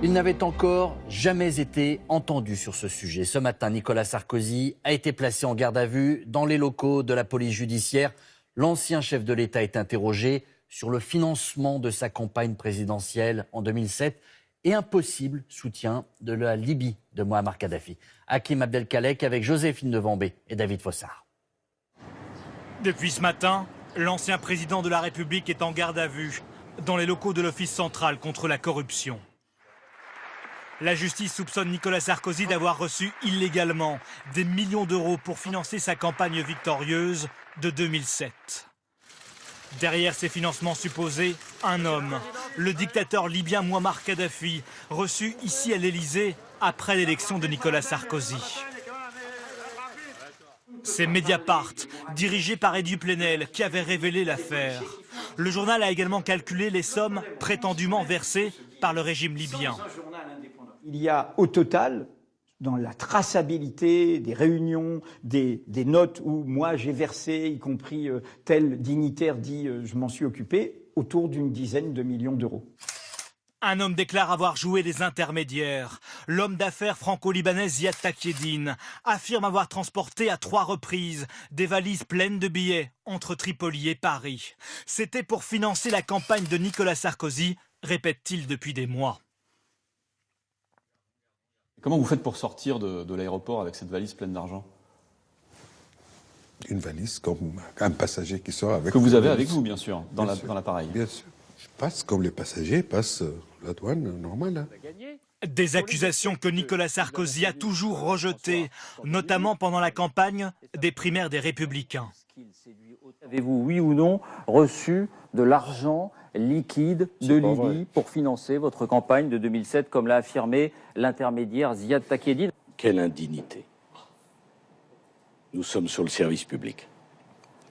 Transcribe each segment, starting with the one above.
Il n'avait encore jamais été entendu sur ce sujet. Ce matin, Nicolas Sarkozy a été placé en garde à vue dans les locaux de la police judiciaire. L'ancien chef de l'État est interrogé sur le financement de sa campagne présidentielle en 2007 et un possible soutien de la Libye de Mouammar Kadhafi. Hakim Abdelkalek avec Joséphine Devambé et David Fossard. Depuis ce matin, l'ancien président de la République est en garde à vue dans les locaux de l'Office central contre la corruption. La justice soupçonne Nicolas Sarkozy d'avoir reçu illégalement des millions d'euros pour financer sa campagne victorieuse de 2007. Derrière ces financements supposés, un homme, le dictateur libyen Mouammar Kadhafi, reçu ici à l'Élysée après l'élection de Nicolas Sarkozy. C'est Mediapart, dirigé par Eddie Plenel, qui avait révélé l'affaire. Le journal a également calculé les sommes prétendument versées par le régime libyen. Il y a au total, dans la traçabilité des réunions, des notes où moi j'ai versé, y compris tel dignitaire dit je m'en suis occupé, autour d'une dizaine de millions d'euros. Un homme déclare avoir joué des intermédiaires. L'homme d'affaires franco-libanais Ziad Takieddine affirme avoir transporté à 3 reprises des valises pleines de billets entre Tripoli et Paris. C'était pour financer la campagne de Nicolas Sarkozy, répète-t-il depuis des mois. Comment vous faites pour sortir de l'aéroport avec cette valise pleine d'argent? Une valise comme un passager qui sort avec... Que vous avez avec vous, bien sûr, dans l'appareil. Bien sûr. Je passe comme les passagers passent la douane normale. Des accusations que Nicolas Sarkozy a toujours rejetées, notamment pendant la campagne des primaires des Républicains. Avez-vous, oui ou non, reçu de l'argent liquide de Libye pour financer votre campagne de 2007, comme l'a affirmé l'intermédiaire Ziad Takieddine? Quelle indignité. Nous sommes sur le service public.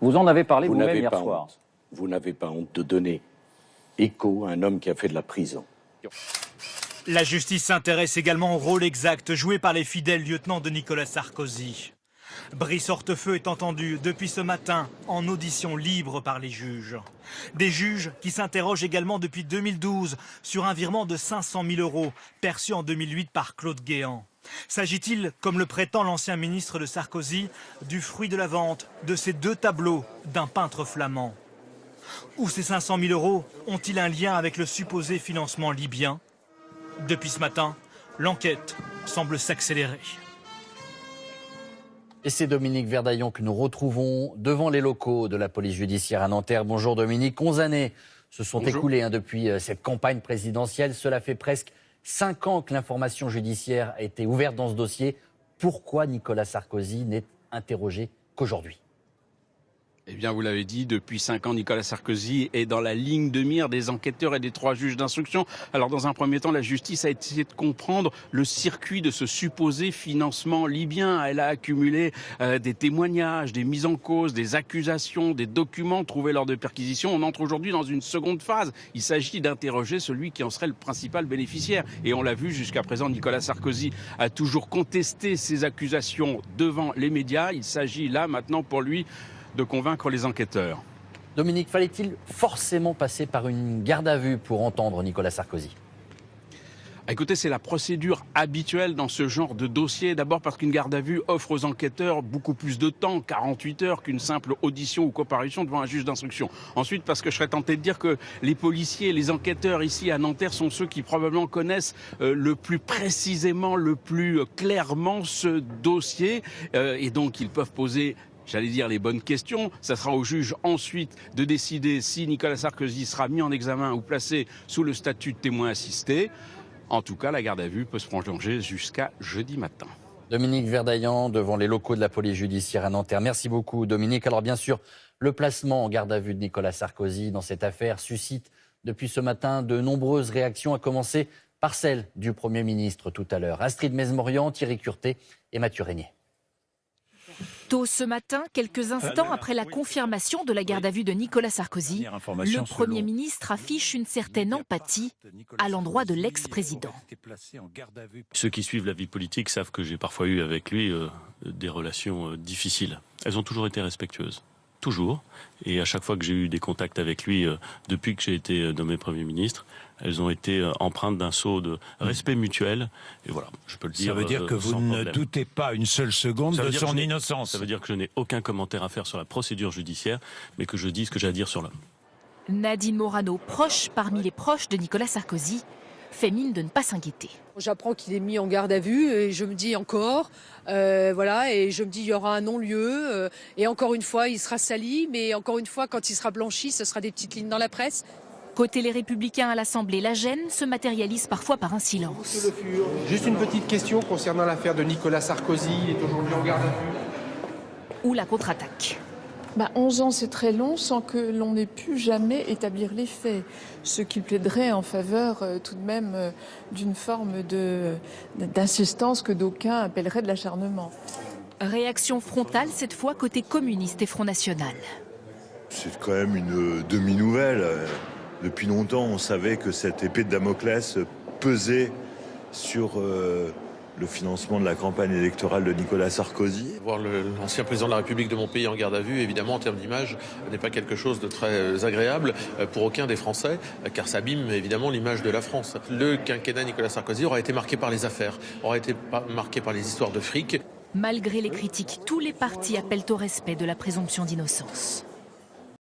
Vous en avez parlé vous-même hier soir. Vous n'avez pas honte de donner écho à un homme qui a fait de la prison. La justice s'intéresse également au rôle exact joué par les fidèles lieutenants de Nicolas Sarkozy. Brice Hortefeux est entendu depuis ce matin en audition libre par les juges. Des juges qui s'interrogent également depuis 2012 sur un virement de 500 000 euros perçu en 2008 par Claude Guéant. S'agit-il, comme le prétend l'ancien ministre de Sarkozy, du fruit de la vente de ces 2 tableaux d'un peintre flamand? Ou ces 500 000 euros ont-ils un lien avec le supposé financement libyen? Depuis ce matin, l'enquête semble s'accélérer. Et c'est Dominique Verdaillon que nous retrouvons devant les locaux de la police judiciaire à Nanterre. Bonjour Dominique, 11 années se sont écoulées depuis cette campagne présidentielle. Cela fait presque 5 ans que l'information judiciaire a été ouverte dans ce dossier. Pourquoi Nicolas Sarkozy n'est interrogé qu'aujourd'hui? Eh bien, vous l'avez dit, depuis 5 ans, Nicolas Sarkozy est dans la ligne de mire des enquêteurs et des 3 juges d'instruction. Alors, dans un premier temps, la justice a essayé de comprendre le circuit de ce supposé financement libyen. Elle a accumulé des témoignages, des mises en cause, des accusations, des documents trouvés lors de perquisitions. On entre aujourd'hui dans une seconde phase. Il s'agit d'interroger celui qui en serait le principal bénéficiaire. Et on l'a vu jusqu'à présent, Nicolas Sarkozy a toujours contesté ces accusations devant les médias. Il s'agit là, maintenant, pour lui, de convaincre les enquêteurs. Dominique, fallait-il forcément passer par une garde à vue pour entendre Nicolas Sarkozy? Écoutez, c'est la procédure habituelle dans ce genre de dossier. D'abord parce qu'une garde à vue offre aux enquêteurs beaucoup plus de temps, 48 heures, qu'une simple audition ou comparution devant un juge d'instruction. Ensuite, parce que je serais tenté de dire que les policiers, les enquêteurs ici à Nanterre sont ceux qui probablement connaissent le plus précisément, le plus clairement ce dossier. Et donc, ils peuvent poser, j'allais dire, les bonnes questions. Ça sera au juge ensuite de décider si Nicolas Sarkozy sera mis en examen ou placé sous le statut de témoin assisté. En tout cas, la garde à vue peut se prolonger jusqu'à jeudi matin. Dominique Verdaillan devant les locaux de la police judiciaire à Nanterre. Merci beaucoup Dominique. Alors bien sûr, le placement en garde à vue de Nicolas Sarkozy dans cette affaire suscite depuis ce matin de nombreuses réactions, à commencer par celle du Premier ministre tout à l'heure. Astrid Mesmorian, Thierry Curté et Mathieu Régnier. Tôt ce matin, quelques instants après la confirmation de la garde à vue de Nicolas Sarkozy, le Premier ministre affiche une certaine empathie à l'endroit de l'ex-président. Ceux qui suivent la vie politique savent que j'ai parfois eu avec lui des relations difficiles. Elles ont toujours été respectueuses. toujours. Et à chaque fois que j'ai eu des contacts avec lui, depuis que j'ai été nommé Premier ministre, elles ont été empreintes d'un sceau de respect mutuel. Et voilà, je peux le dire. Ça veut dire que vous ne doutez pas une seule seconde de son innocence. Ça veut dire que je n'ai aucun commentaire à faire sur la procédure judiciaire, mais que je dis ce que j'ai à dire sur l'homme. Nadine Morano, proche parmi les proches de Nicolas Sarkozy, fait mine de ne pas s'inquiéter. J'apprends qu'il est mis en garde à vue et je me dis encore, voilà, et je me dis il y aura un non-lieu et encore une fois il sera sali, mais encore une fois quand il sera blanchi, ce sera des petites lignes dans la presse. Côté les Républicains à l'Assemblée, la gêne se matérialise parfois par un silence. Juste une petite question concernant l'affaire de Nicolas Sarkozy, il est aujourd'hui en garde à vue. Ou la contre-attaque. 11 ans, c'est très long sans que l'on ait pu jamais établir les faits. Ce qui plaiderait en faveur tout de même d'une forme d'insistance que d'aucuns appelleraient de l'acharnement. Réaction frontale cette fois côté communiste et Front National. C'est quand même une demi-nouvelle. Depuis longtemps, on savait que cette épée de Damoclès pesait sur le financement de la campagne électorale de Nicolas Sarkozy. Voir l'ancien président de la République de mon pays en garde à vue, évidemment, en termes d'image, n'est pas quelque chose de très agréable pour aucun des Français, car ça abîme évidemment l'image de la France. Le quinquennat Nicolas Sarkozy aura été marqué par les affaires, aura été marqué par les histoires de fric. Malgré les critiques, tous les partis appellent au respect de la présomption d'innocence.